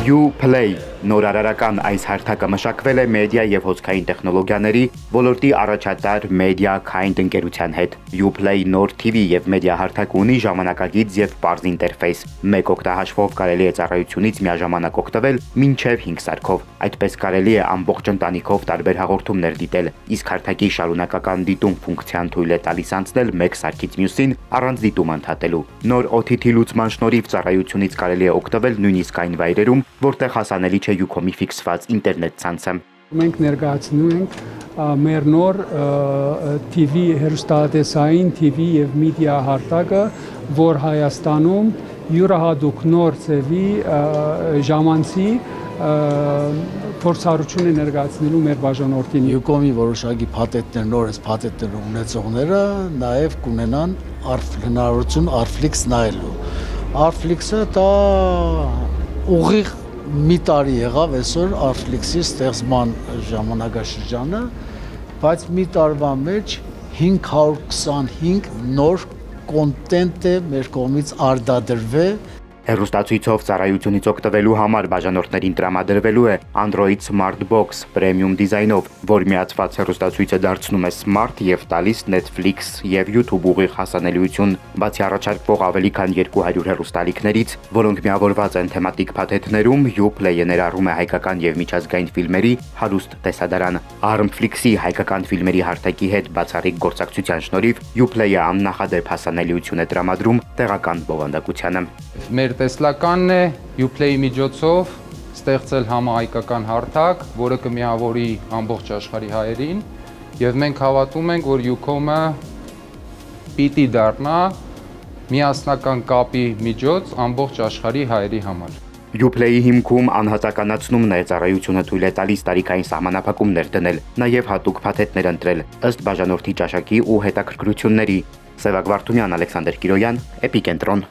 Uplay նորարարական այս հարթակը մշակվել է մեդիա եւ հոսքային տեխնոլոգիաների ոլորտի առաջատար Media Kind ընկերության հետ։ Uplay նոր TV եւ մեդիա հարթակ ունի ժամանակագիծ եւ պարզ ինտերֆեյս։ Մեկ օգտահաշվով կարելի է ծառայությունից միաժամանակ օգտվել մինչեւ 5 սարքով։ Այդպես կարելի է ամբողջ ընտանիքով տարբեր հաղորդումներ դիտել, իսկ հարթակի շարունակական դիտում ֆունկցիան թույլ է տալիս անցնել մեկ սարքից մյուսին առանց դիտում ընդհատելու։ Նոր OTT լուծման շնորհիվ ծառայությունից կարելի է օգտվել նույնիսկ այն վայրերում, որտեղ հասանելի չէ Ucom-ի ֆիքսված ինտերնետ ցանցը։ Մենք ներկայացնում ենք մեր նոր TV հեռուստատեսային TV եւ մեդիա հարթակը, որ Հայաստանում յուրահատուկ նոր ծևի ժամանցի փորձառություն է ներկայացնելու մեր բաժանորդին։ Ucom-ի որոշակի փաթեթներ, նոր այս փաթեթներ ունեցողները նաև կունենան հնարավորություն Arflix նայելու։ Arflix-ը դա ուղիղ մի տարի եղավ այսօր Arflix-ի ստեղծման ժամանակաշրջանը, բայց մի տարվա մեջ 525 նոր կոնտենտ է մեր կողմից արտադրվել։ Հեռուստացույցով ծառայությունից օգտվելու համար բաժանորդներին տրամադրվելու է Android Smart Box Premium դիզայնով, որ միացված հեռուստացույցը դարձնում է smart եւ տալիս Netflix եւ YouTube ուղիղ հասանելիություն, բացի առաջարկվող ավելի քան 200 հեռուստալիքներից, որոնք միավորված են թեմատիկ փաթեթներում, Uplay-ը ներառում է հայկական եւ միջազգային ֆիլմերի հարուստ տեսադարան։ Armflix-ի հայկական ֆիլմերի հարթակի հետ բացառիկ գործակցության շնորհիվ Uplay-ը աննախադեպ հասանելիություն է տրամադրում տեղական բովանդակությանը։ Մեր տեսլականն է Uplay-ի միջոցով ստեղծել համահայկական հարթակ, որը կմիավորի ամբողջ աշխարհի հայերին, եւ մենք հավատում ենք, որ Ucom-ը պիտի դառնա միասնական կապի միջոց ամբողջ աշխարհի հայերի համար։ Uplay-ի հիմքում անհատականացնումն է, ծառայությունը թույլ է տալիս տարիքային սահմանափակումներ դնել, նաև հատուկ փաթեթներ ընտրել, ըստ բաժանորդի ճաշակի ու հետաքրքրությունների։ Սևակ Վարդունյան, Ալեքսանդր Կիրոյան, Էպիկենտրոն։